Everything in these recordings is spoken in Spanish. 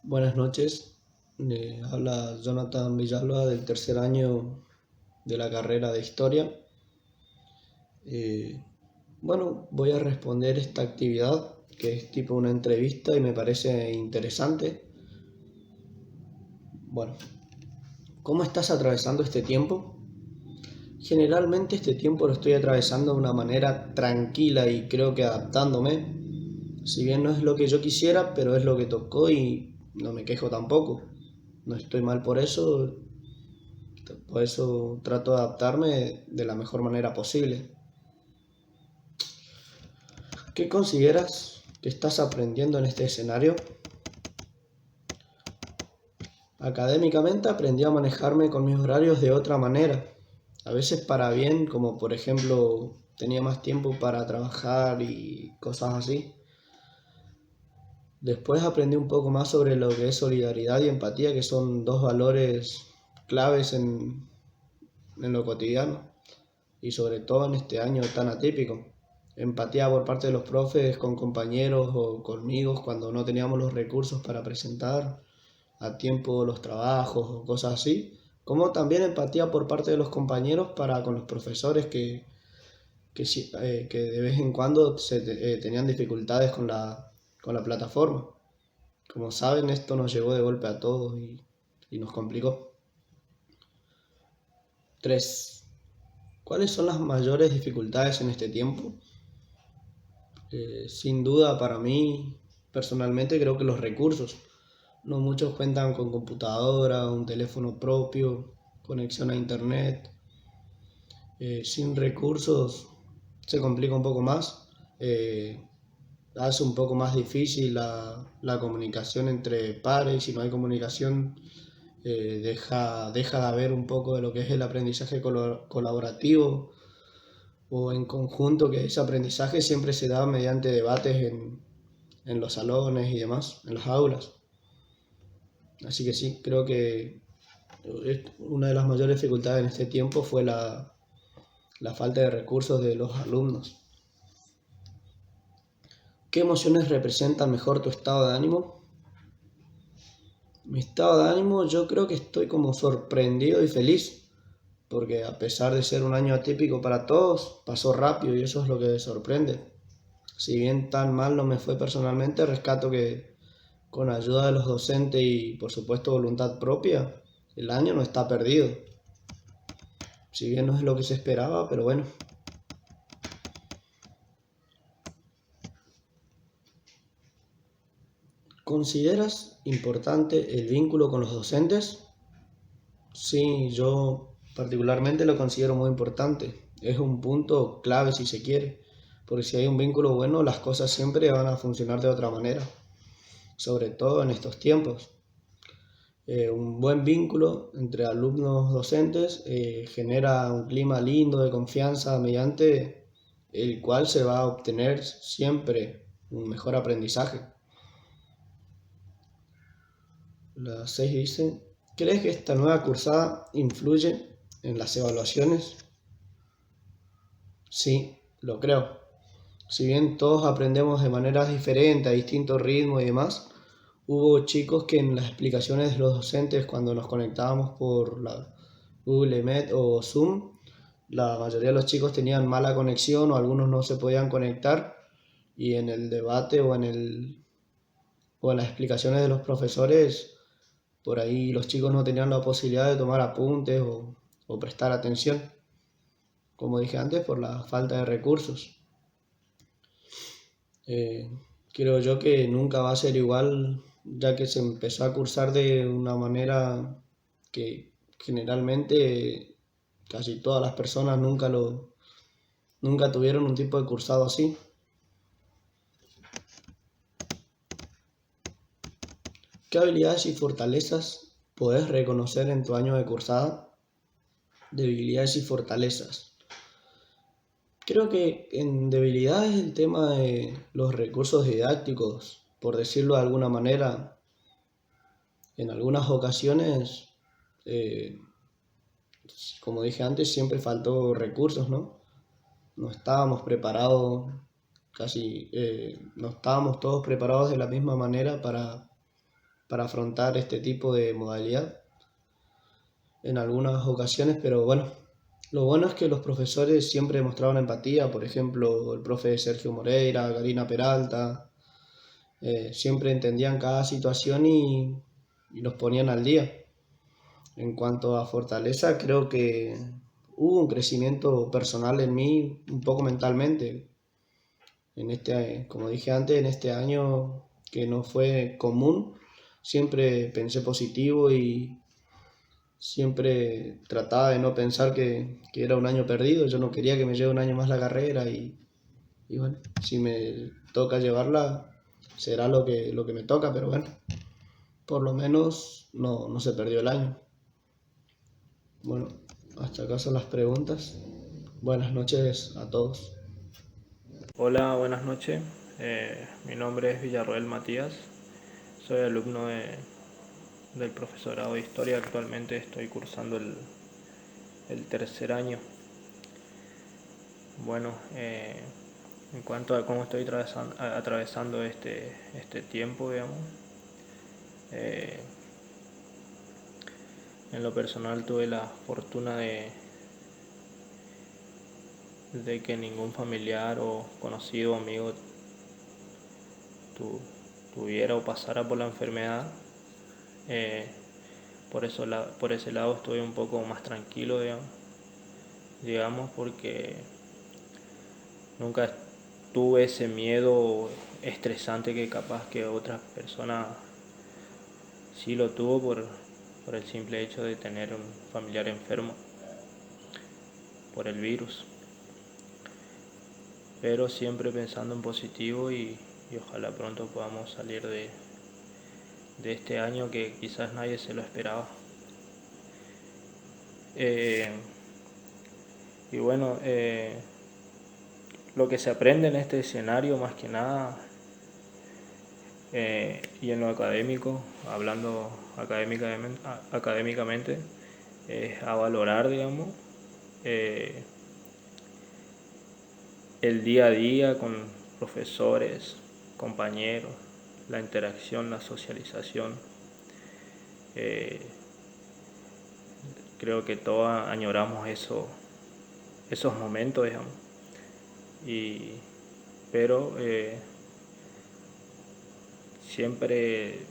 Buenas noches, habla Jonathan Villalba del tercer año de la carrera de Historia. Eh, Voy a responder esta actividad que es tipo una entrevista y me parece interesante. Bueno, ¿cómo estás atravesando este tiempo? Generalmente este tiempo lo estoy atravesando de una manera tranquila y creo que adaptándome. Si bien no es lo que yo quisiera, pero es lo que tocó y no me quejo tampoco. No estoy mal por eso trato de adaptarme de la mejor manera posible. ¿Qué consideras que estás aprendiendo en este escenario? Académicamente aprendí a manejarme con mis horarios de otra manera, a veces para bien, como por ejemplo tenía más tiempo para trabajar y cosas así. Después aprendí un poco más sobre lo que es solidaridad y empatía, que son dos valores claves en lo cotidiano y sobre todo en este año tan atípico. Empatía por parte de los profes con compañeros o conmigo cuando no teníamos los recursos para presentar a tiempo los trabajos o cosas así, como también empatía por parte de los compañeros para con los profesores que de vez en cuando tenían dificultades con la plataforma. Como saben, esto nos llegó de golpe a todos y nos complicó. 3. ¿Cuáles son las mayores dificultades en este tiempo? Sin duda para mí, personalmente creo que los recursos. No muchos cuentan con computadora, un teléfono propio, conexión a internet. Sin recursos se complica un poco más. Hace un poco más difícil la comunicación entre pares. Si no hay comunicación, deja de haber un poco de lo que es el aprendizaje colaborativo o en conjunto, que ese aprendizaje siempre se da mediante debates en los salones y demás, en las aulas. Así que sí, creo que una de las mayores dificultades en este tiempo fue la falta de recursos de los alumnos. ¿Qué emociones representan mejor tu estado de ánimo? Mi estado de ánimo, yo creo que estoy como sorprendido y feliz, porque a pesar de ser un año atípico para todos, pasó rápido y eso es lo que sorprende. Si bien tan mal no me fue personalmente, rescato que con ayuda de los docentes y por supuesto voluntad propia, el año no está perdido. Si bien no es lo que se esperaba, pero bueno. ¿Consideras importante el vínculo con los docentes? Sí, yo particularmente lo considero muy importante. Es un punto clave si se quiere, porque si hay un vínculo bueno, las cosas siempre van a funcionar de otra manera, sobre todo en estos tiempos. Un buen vínculo entre alumnos docentes genera un clima lindo de confianza mediante el cual se va a obtener siempre un mejor aprendizaje. La 6 dice, ¿crees que esta nueva cursada influye en las evaluaciones? Sí, lo creo. Si bien todos aprendemos de maneras diferentes, a distintos ritmos y demás, hubo chicos que en las explicaciones de los docentes cuando nos conectábamos por la Google Meet o Zoom, la mayoría de los chicos tenían mala conexión o algunos no se podían conectar y en el debate o en las explicaciones de los profesores, por ahí los chicos no tenían la posibilidad de tomar apuntes o prestar atención, como dije antes, por la falta de recursos. Eh, Creo yo que nunca va a ser igual, ya que se empezó a cursar de una manera que generalmente casi todas las personas nunca tuvieron un tipo de cursado así. ¿Qué habilidades y fortalezas podés reconocer en tu año de cursada? Debilidades y fortalezas. Creo que en debilidades el tema de los recursos didácticos, por decirlo de alguna manera, en algunas ocasiones, eh, como dije antes, siempre faltó recursos, ¿no? No estábamos preparados, no estábamos todos preparados de la misma manera para afrontar este tipo de modalidad en algunas ocasiones, pero bueno, lo bueno es que los profesores siempre mostraban empatía, por ejemplo, el profe Sergio Moreira, Karina Peralta, siempre entendían cada situación y nos ponían al día. En cuanto a fortaleza, creo que hubo un crecimiento personal en mí, un poco mentalmente. Como dije antes, en este año que no fue común, siempre pensé positivo y siempre trataba de no pensar que era un año perdido. Yo no quería que me lleve un año más la carrera y bueno, si me toca llevarla, será lo que me toca, pero bueno, por lo menos no se perdió el año. Bueno, hasta acá son las preguntas. Buenas noches a todos. Hola, buenas noches. Mi nombre es Villarroel Matías. Soy alumno del profesorado de Historia. Actualmente estoy cursando el tercer año. Bueno, en cuanto a cómo estoy atravesando este tiempo, digamos, eh, en lo personal tuve la fortuna de que ningún familiar o conocido o amigo tu- tuviera o pasara por la enfermedad. Eh, por ese lado estoy un poco más tranquilo, digamos, porque nunca tuve ese miedo estresante que capaz que otras personas sí lo tuvo por el simple hecho de tener un familiar enfermo por el virus. Pero siempre pensando en positivo y ojalá pronto podamos salir de este año que quizás nadie se lo esperaba. Eh, y bueno, lo que se aprende en este escenario más que nada y en lo académico, hablando académicamente, es a valorar, digamos, eh, el día a día con profesores, compañeros, la interacción, la socialización. Eh, Creo que todos añoramos esos momentos, digamos, y, pero siempre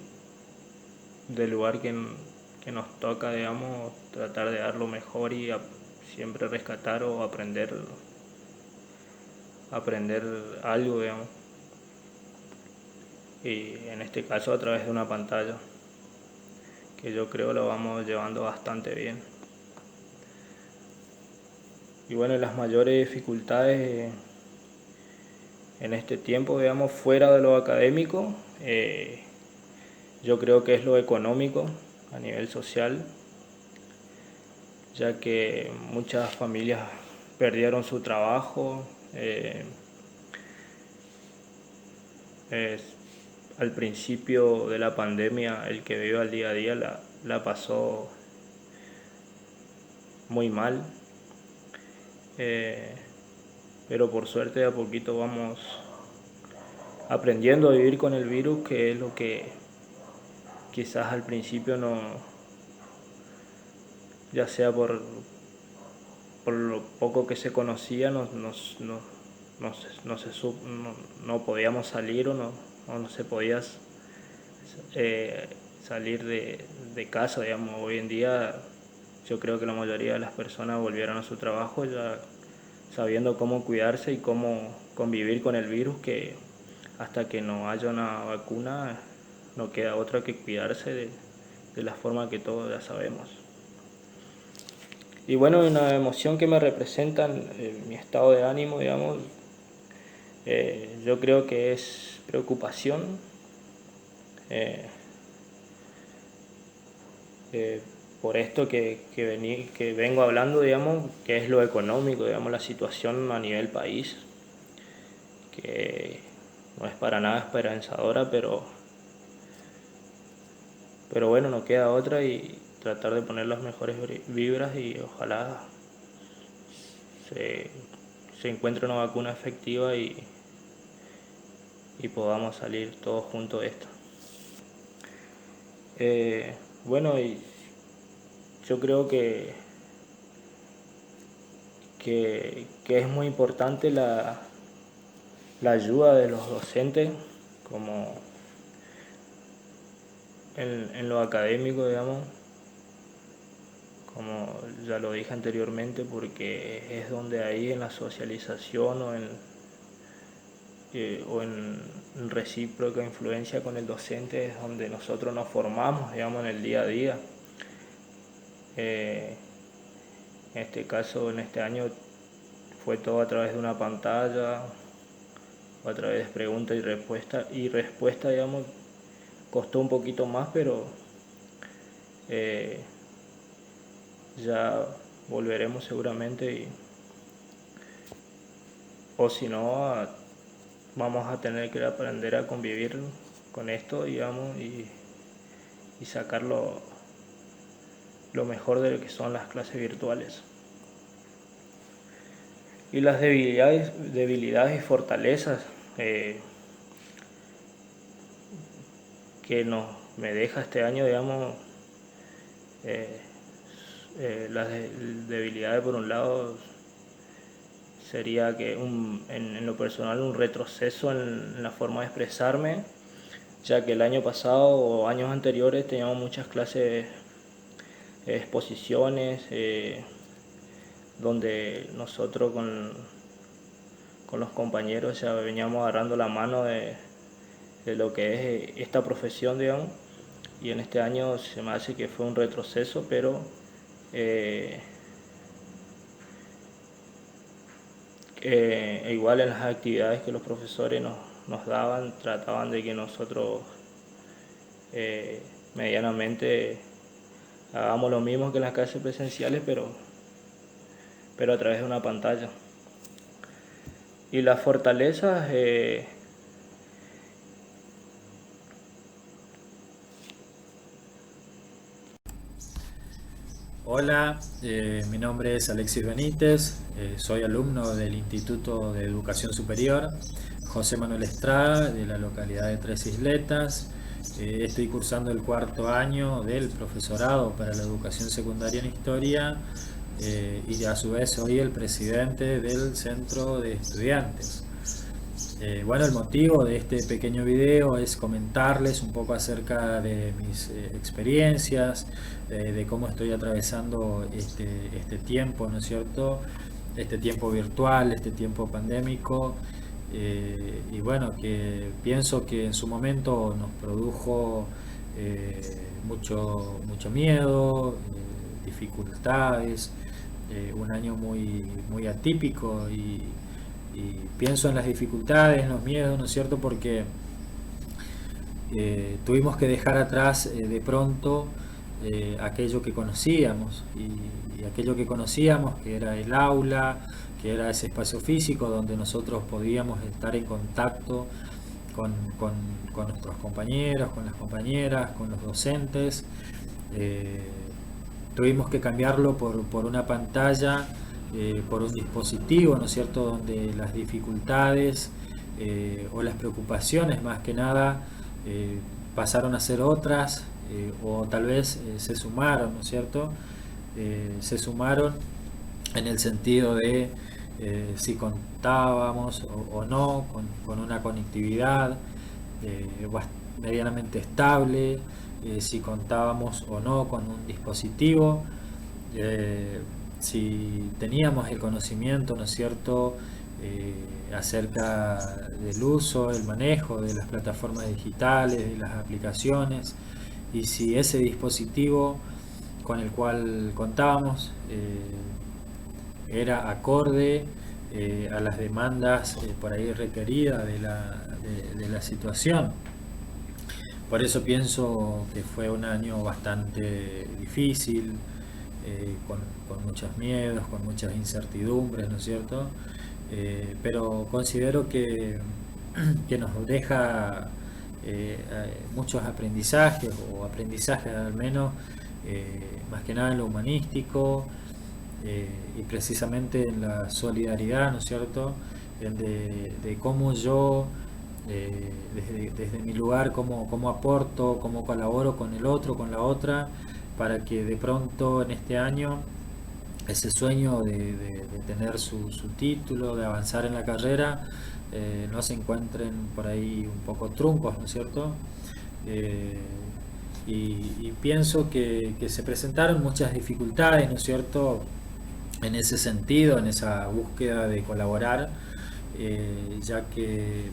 del lugar que nos toca, digamos, tratar de dar lo mejor y siempre rescatar o aprender algo, digamos, y en este caso a través de una pantalla, que yo creo lo vamos llevando bastante bien. Y bueno, las mayores dificultades en este tiempo, digamos, fuera de lo académico, yo creo que es lo económico a nivel social, ya que muchas familias perdieron su trabajo. Eh, Al principio de la pandemia, el que vive al día a día la pasó muy mal, eh, pero por suerte de a poquito vamos aprendiendo a vivir con el virus, que es lo que quizás al principio no, ya sea por lo poco que se conocía, no podíamos salir o no se podía eh, salir de casa, digamos. Hoy en día yo creo que la mayoría de las personas volvieron a su trabajo ya sabiendo cómo cuidarse y cómo convivir con el virus, que hasta que no haya una vacuna no queda otra que cuidarse de la forma que todos ya sabemos. Y bueno, una emoción que me representa mi estado de ánimo, digamos, yo creo que es preocupación, eh, eh, por esto que vengo hablando, digamos, que es lo económico, digamos, la situación a nivel país, que no es para nada esperanzadora, pero bueno, no queda otra y tratar de poner las mejores vibras y ojalá se, se encuentre una vacuna efectiva y podamos salir todos juntos de esto. Bueno, y yo creo que es muy importante la ayuda de los docentes, como en lo académico, digamos, como ya lo dije anteriormente, porque es donde ahí en la socialización o en recíproca influencia con el docente es donde nosotros nos formamos, digamos, en el día a día. En este caso, en este año, fue todo a través de una pantalla o a través de preguntas y respuesta, digamos. Costó un poquito más, pero eh, ya volveremos seguramente o si no, vamos a tener que aprender a convivir con esto, digamos, y sacarlo lo mejor de lo que son las clases virtuales. Y las debilidades y fortalezas que me deja este año, digamos, las debilidades por un lado sería que en lo personal un retroceso en la forma de expresarme, ya que el año pasado o años anteriores teníamos muchas clases, exposiciones, donde nosotros con los compañeros ya veníamos agarrando la mano de lo que es esta profesión, digamos, y en este año se me hace que fue un retroceso, pero igual en las actividades que los profesores nos daban, trataban de que nosotros medianamente hagamos lo mismo que en las clases presenciales, pero a través de una pantalla. Y las fortalezas, Hola, mi nombre es Alexis Benítez, soy alumno del Instituto de Educación Superior José Manuel Estrada de la localidad de Tres Isletas. Estoy cursando el cuarto año del profesorado para la educación secundaria en historia y a su vez soy el presidente del centro de estudiantes. Bueno, el motivo de este pequeño video es comentarles un poco acerca de mis experiencias, de cómo estoy atravesando este tiempo, ¿no es cierto? Este tiempo virtual, este tiempo pandémico, y bueno, que pienso que en su momento nos produjo mucho miedo, dificultades, un año muy atípico y pienso en las dificultades, en los miedos, ¿no es cierto? Porque tuvimos que dejar atrás de pronto aquello que conocíamos y aquello que conocíamos, que era el aula, que era ese espacio físico donde nosotros podíamos estar en contacto con nuestros compañeros, con las compañeras, con los docentes. Tuvimos que cambiarlo por una pantalla, por un dispositivo, ¿no es cierto?, donde las dificultades o las preocupaciones más que nada pasaron a ser otras, o tal vez se sumaron, ¿no es cierto? Se sumaron en el sentido de si contábamos o no con una conectividad medianamente estable, si contábamos o no con un dispositivo, si teníamos el conocimiento, ¿no es cierto?, acerca del uso, el manejo de las plataformas digitales, de las aplicaciones, y si ese dispositivo con el cual contábamos era acorde a las demandas por ahí requeridas de la situación. Por eso pienso que fue un año bastante difícil, con muchos miedos, con muchas incertidumbres, ¿no es cierto? Pero considero que nos deja muchos aprendizajes, o aprendizajes al menos, más que nada en lo humanístico, y precisamente en la solidaridad, ¿no es cierto? De cómo yo desde mi lugar, cómo aporto, cómo colaboro con el otro, con la otra, para que de pronto en este año ese sueño de tener su título, de avanzar en la carrera, no se encuentren por ahí un poco truncos, ¿no es cierto? Eh, y pienso que se presentaron muchas dificultades, ¿no es cierto?, en ese sentido, en esa búsqueda de colaborar, ya que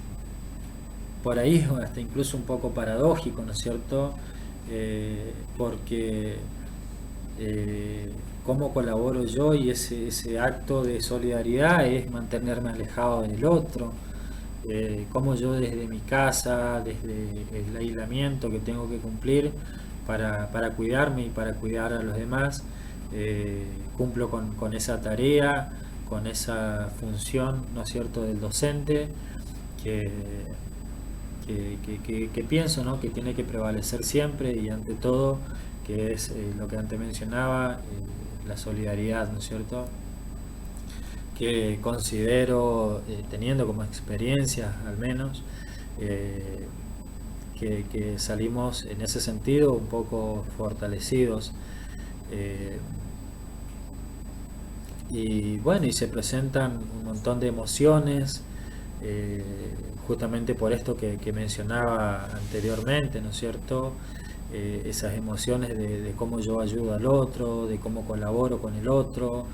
por ahí es hasta incluso un poco paradójico, ¿no es cierto? Porque cómo colaboro yo, y ese acto de solidaridad es mantenerme alejado del otro. Cómo yo desde mi casa, desde el aislamiento que tengo que cumplir para cuidarme y para cuidar a los demás, cumplo con esa tarea, con esa función, ¿no es cierto?, del docente, que, que pienso, ¿no?, que tiene que prevalecer siempre y ante todo, que es lo que antes mencionaba, la solidaridad, ¿no es cierto?, que considero, teniendo como experiencia al menos, que salimos en ese sentido un poco fortalecidos. Y bueno, y se presentan un montón de emociones, justamente por esto que mencionaba anteriormente, ¿no es cierto? Esas emociones de cómo yo ayudo al otro, de cómo colaboro con el otro,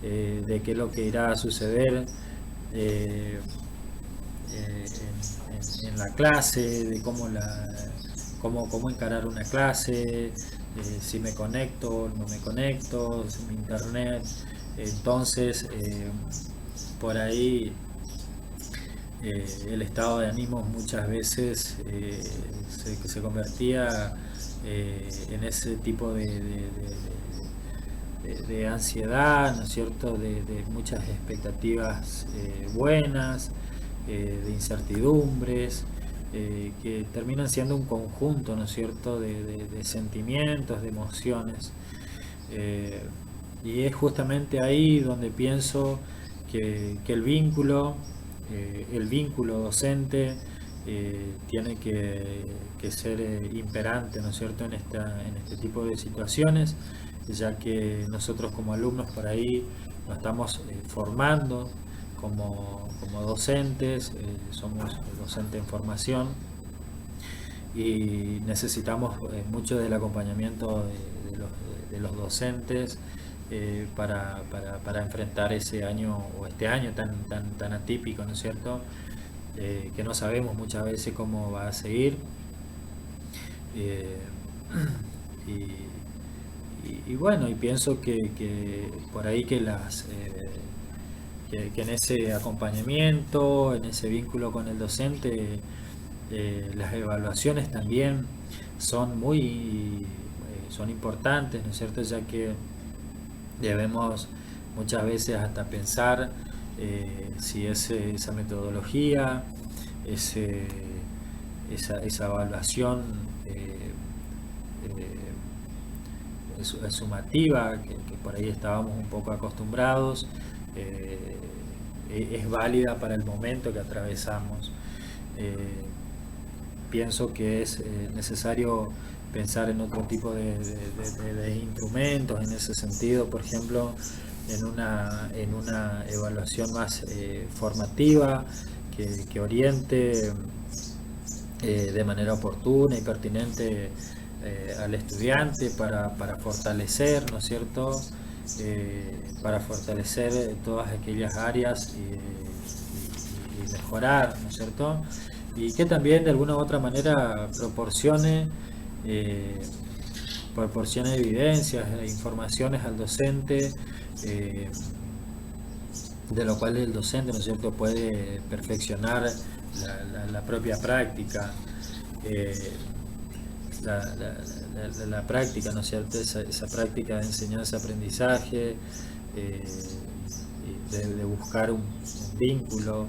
de qué es lo que irá a suceder en la clase, de cómo encarar una clase, si me conecto, no me conecto, si mi internet. Entonces, por ahí el estado de ánimo muchas veces se convertía en ese tipo de ansiedad, ¿no es cierto?, de muchas expectativas buenas, de incertidumbres, que terminan siendo un conjunto, ¿no es cierto?, de sentimientos, de emociones. Y es justamente ahí donde pienso que el vínculo docente tiene que ser imperante, ¿no es cierto?, en este tipo de situaciones, ya que nosotros como alumnos por ahí nos estamos formando como docentes, somos docentes en formación y necesitamos mucho del acompañamiento de los docentes para enfrentar ese año o este año tan atípico, ¿no es cierto?, que no sabemos muchas veces cómo va a seguir. Y bueno, y pienso que por ahí que en ese acompañamiento, en ese vínculo con el docente, las evaluaciones también son son importantes, ¿no es cierto?, ya que debemos muchas veces hasta pensar si esa metodología, esa evaluación sumativa, que por ahí estábamos un poco acostumbrados, es válida para el momento que atravesamos. Pienso que es necesario pensar en otro tipo de instrumentos en ese sentido, por ejemplo, en una evaluación más formativa, que oriente de manera oportuna y pertinente al estudiante para fortalecer, ¿no es cierto?, para fortalecer todas aquellas áreas y mejorar, ¿no es cierto?, y que también de alguna u otra manera proporcione evidencias e informaciones al docente, de lo cual el docente, ¿no es cierto?, puede perfeccionar la propia práctica, la práctica, ¿no es cierto?, esa práctica de enseñanza-aprendizaje, de buscar un vínculo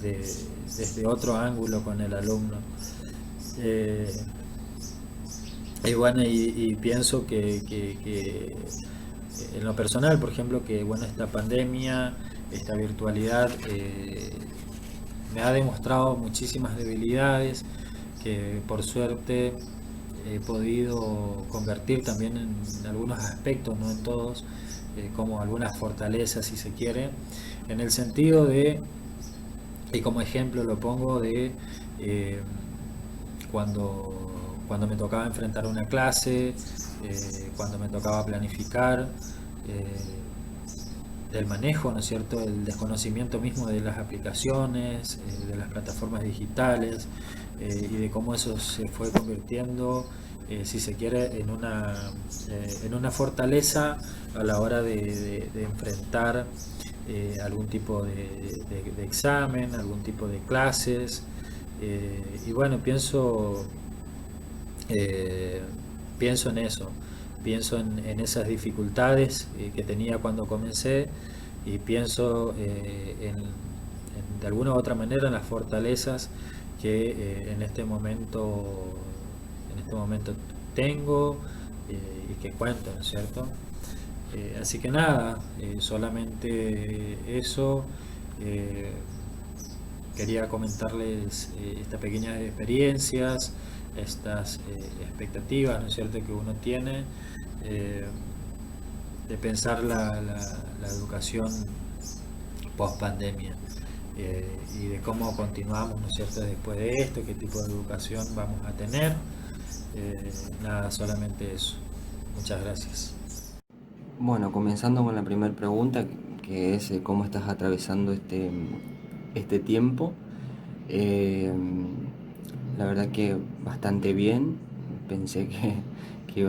desde otro ángulo con el alumno. Y bueno, y pienso que en lo personal, por ejemplo, que bueno, esta pandemia, esta virtualidad me ha demostrado muchísimas debilidades que por suerte he podido convertir también en algunos aspectos, no en todos, como algunas fortalezas si se quiere, en el sentido de, y como ejemplo lo pongo de eh, cuando me tocaba enfrentar una clase, cuando me tocaba planificar, del manejo, ¿no es cierto?, el desconocimiento mismo de las aplicaciones, de las plataformas digitales, y de cómo eso se fue convirtiendo, si se quiere, en una fortaleza a la hora de enfrentar algún tipo de examen, algún tipo de clases. Y bueno, eh, pienso en eso, pienso en esas dificultades que tenía cuando comencé, y pienso de alguna u otra manera en las fortalezas que en este momento tengo, y que cuento, ¿no es cierto? Así que nada, solamente eso. eh, Quería comentarles estas pequeñas experiencias, estas expectativas, ¿no es cierto?, que uno tiene, eh, de pensar la educación post pandemia, y de cómo continuamos, ¿no es cierto?, después de esto, qué tipo de educación vamos a tener. Nada, solamente eso. Muchas gracias. Bueno, comenzando con la primera pregunta, que es cómo estás atravesando este tiempo. Eh, la verdad que bastante bien. Pensé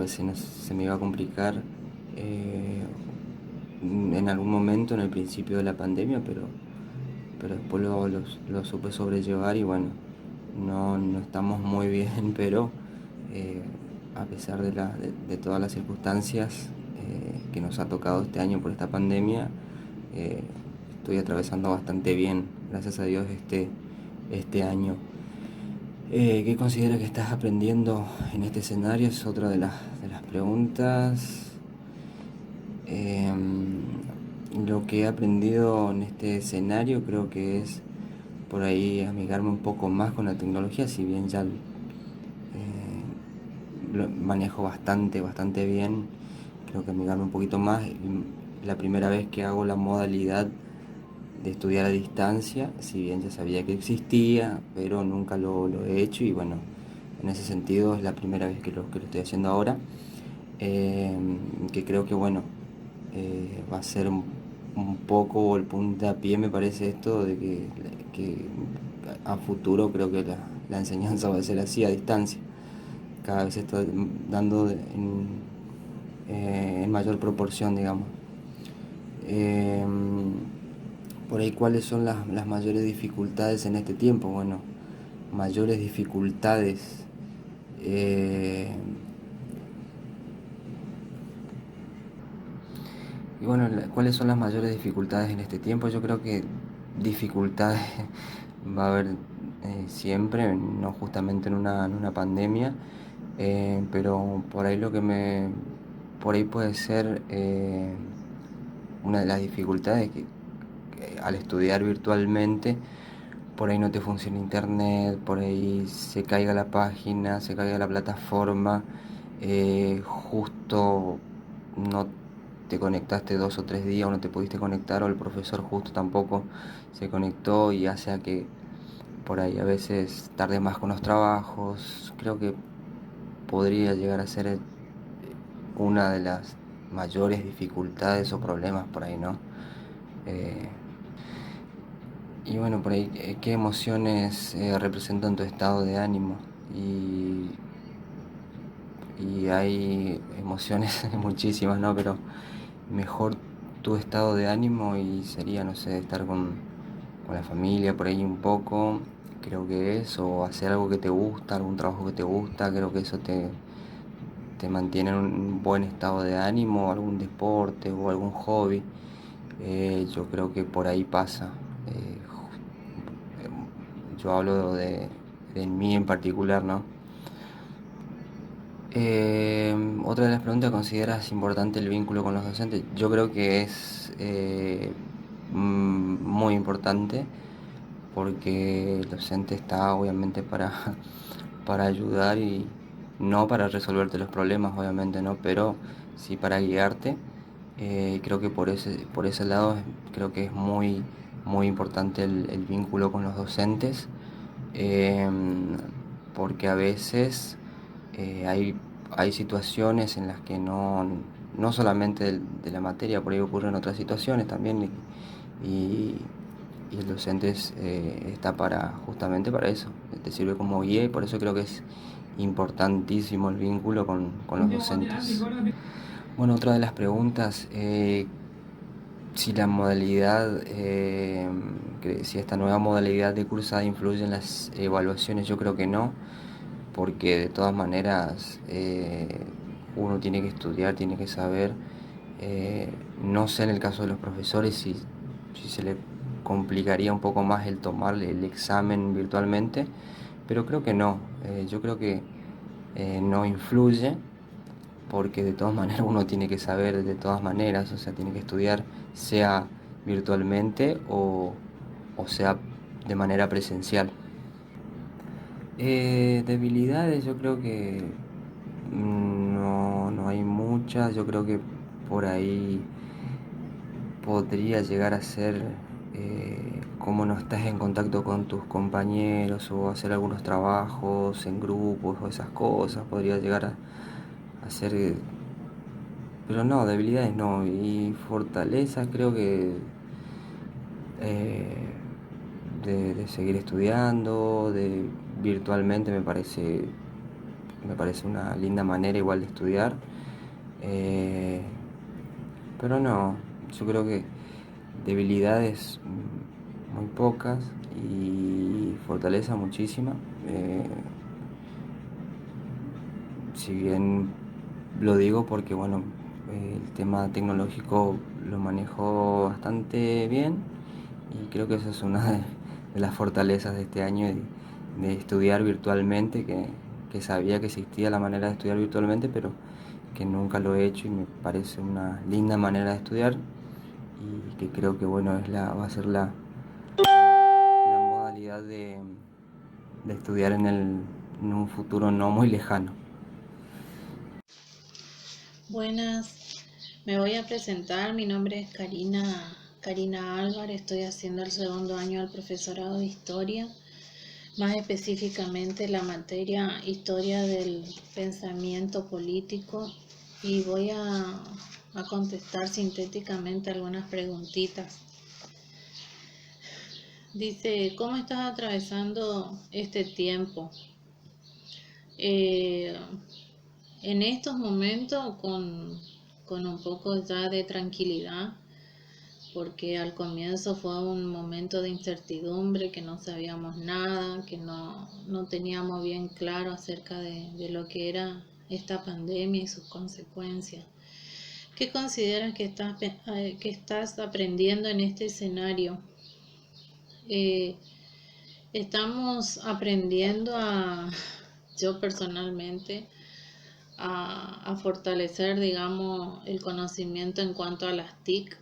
se me iba a complicar en algún momento en el principio de la pandemia, pero después lo supe sobrellevar y bueno, no estamos muy bien, pero eh, a pesar de todas las circunstancias que nos ha tocado este año por esta pandemia, eh, estoy atravesando bastante bien, gracias a Dios, este año. ¿Qué consideras que estás aprendiendo en este escenario? Es otra de las preguntas. Lo que he aprendido en este escenario creo que es por ahí amigarme un poco más con la tecnología, si bien ya lo manejo bastante bien, creo que amigarme un poquito más. La primera vez que hago la modalidad de estudiar a distancia, si bien ya sabía que existía, pero nunca lo he hecho y bueno, en ese sentido es la primera vez que lo estoy haciendo ahora. Que creo que bueno, va a ser un poco el puntapié, me parece esto, de que a futuro creo que la enseñanza va a ser así, a distancia. Cada vez se está dando en mayor proporción, digamos. Eh, por ahí, ¿cuáles son las mayores dificultades en este tiempo? Bueno, mayores dificultades. Y bueno, ¿cuáles son las mayores dificultades en este tiempo? Yo creo que dificultades va a haber siempre, no justamente en una pandemia, pero por ahí por ahí puede ser una de las dificultades que al estudiar virtualmente, por ahí no te funciona internet, por ahí se caiga la página, se caiga la plataforma, justo no te conectaste 2 o 3 días o no te pudiste conectar o el profesor justo tampoco se conectó y hace a que por ahí a veces tarde más con los trabajos. Creo que podría llegar a ser una de las mayores dificultades o problemas por ahí, ¿no? Eh, y bueno, por ahí, ¿qué emociones representan tu estado de ánimo? Y hay emociones muchísimas, ¿no? Pero mejor tu estado de ánimo y sería, no sé, estar con la familia por ahí un poco, creo que eso, o hacer algo que te gusta, algún trabajo que te gusta, creo que eso te mantiene en un buen estado de ánimo, algún deporte o algún hobby. Yo creo que por ahí pasa. Yo hablo de mí en particular, ¿no? Otra de las preguntas: ¿consideras importante el vínculo con los docentes? Yo creo que es muy importante porque el docente está obviamente para ayudar y no para resolverte los problemas, obviamente, ¿no? Pero sí para guiarte. Creo que por ese lado creo que es muy importante el vínculo con los docentes, porque a veces hay situaciones en las que no solamente de la materia, por ahí ocurren otras situaciones también y, y el docente está justamente para eso, te sirve como guía y por eso creo que es importantísimo el vínculo con los docentes. Bueno, otra de las preguntas, si la modalidad, si esta nueva modalidad de cursada influye en las evaluaciones, yo creo que no, porque de todas maneras uno tiene que estudiar, tiene que saber. No sé en el caso de los profesores si se le complicaría un poco más el tomar el examen virtualmente, pero creo que no. Yo creo que no influye porque de todas maneras uno tiene que saber de todas maneras, o sea, tiene que estudiar sea virtualmente o sea de manera presencial. Debilidades yo creo que no hay muchas, yo creo que por ahí podría llegar a ser como no estás en contacto con tus compañeros o hacer algunos trabajos en grupos o esas cosas, podría llegar a ser, pero no, debilidades no, y fortalezas creo que eh, de seguir estudiando, de virtualmente me parece una linda manera igual de estudiar. Eh, pero no, yo creo que debilidades muy pocas y fortaleza muchísima. Si bien lo digo porque bueno, el tema tecnológico lo manejo bastante bien y creo que esa es una de las fortalezas de este año de estudiar virtualmente, que sabía que existía la manera de estudiar virtualmente, pero que nunca lo he hecho y me parece una linda manera de estudiar y que creo que bueno va a ser la modalidad de estudiar en un futuro no muy lejano. Buenas, me voy a presentar. Mi nombre es Karina Álvarez. Estoy haciendo el segundo año del profesorado de Historia, más específicamente la materia Historia del Pensamiento Político, y voy a contestar sintéticamente algunas preguntitas. Dice, ¿cómo estás atravesando este tiempo? En estos momentos con un poco ya de tranquilidad, porque al comienzo fue un momento de incertidumbre, que no sabíamos nada, que no teníamos bien claro acerca de lo que era esta pandemia y sus consecuencias. ¿Qué consideras que estás aprendiendo en este escenario? Estamos aprendiendo yo personalmente, a fortalecer, digamos, el conocimiento en cuanto a las TIC,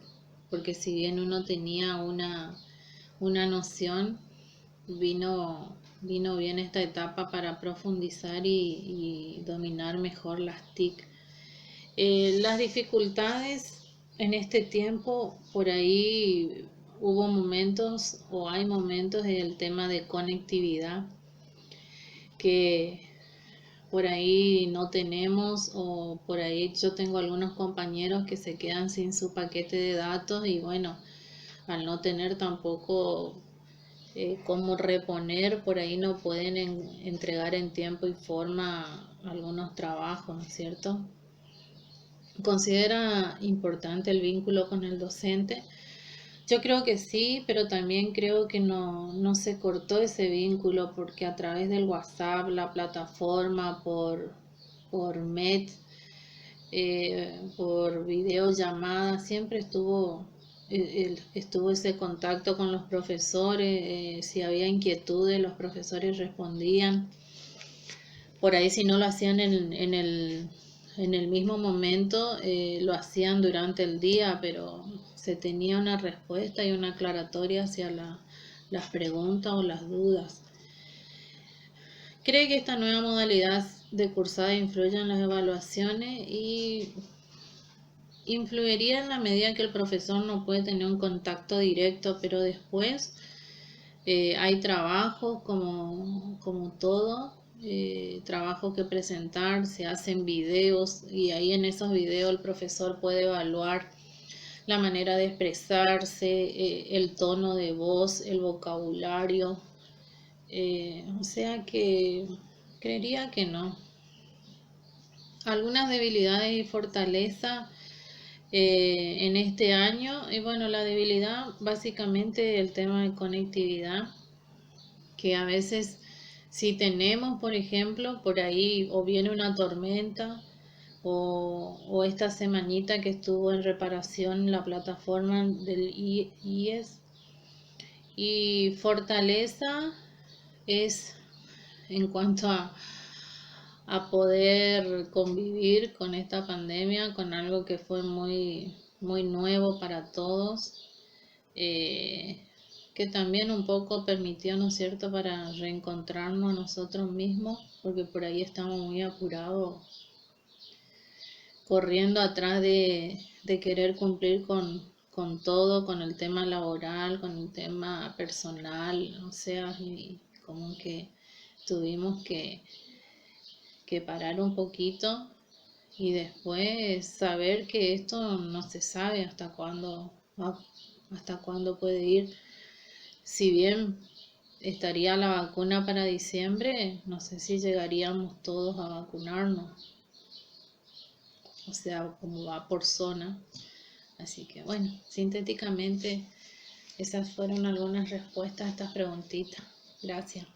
porque si bien uno tenía una noción, vino bien esta etapa para profundizar y dominar mejor las TIC. Las dificultades en este tiempo, por ahí hubo momentos o hay momentos en el tema de conectividad que por ahí no tenemos, o por ahí yo tengo algunos compañeros que se quedan sin su paquete de datos y bueno, al no tener tampoco cómo reponer, por ahí no pueden entregar en tiempo y forma algunos trabajos, ¿no es cierto? ¿Considera importante el vínculo con el docente? Yo creo que sí, pero también creo que no se cortó ese vínculo, porque a través del WhatsApp, la plataforma, por Met, por videollamada, siempre estuvo ese contacto con los profesores. Si había inquietudes, los profesores respondían. Por ahí si no lo hacían en el mismo momento, lo hacían durante el día, pero se tenía una respuesta y una aclaratoria hacia las preguntas o las dudas. ¿Cree que esta nueva modalidad de cursada influye en las evaluaciones? Y influiría en la medida que el profesor no puede tener un contacto directo, pero después hay trabajos como todo, trabajos que presentar, se hacen videos y ahí en esos videos el profesor puede evaluar la manera de expresarse, el tono de voz, el vocabulario. O sea que creería que no. Algunas debilidades y fortalezas en este año. Y bueno, la debilidad básicamente el tema de conectividad, que a veces si tenemos, por ejemplo, por ahí o viene una tormenta o esta semanita que estuvo en reparación la plataforma del IES. Y fortaleza es en cuanto a poder convivir con esta pandemia, con algo que fue muy, muy nuevo para todos, que también un poco permitió, ¿no es cierto?, para reencontrarnos a nosotros mismos, porque por ahí estamos muy apurados, corriendo atrás de querer cumplir con todo, con el tema laboral, con el tema personal, o sea, y como que tuvimos que parar un poquito y después saber que esto no se sabe hasta cuándo puede ir. Si bien estaría la vacuna para diciembre, no sé si llegaríamos todos a vacunarnos, o sea, como va por zona. Así que bueno, sintéticamente esas fueron algunas respuestas a estas preguntitas. Gracias.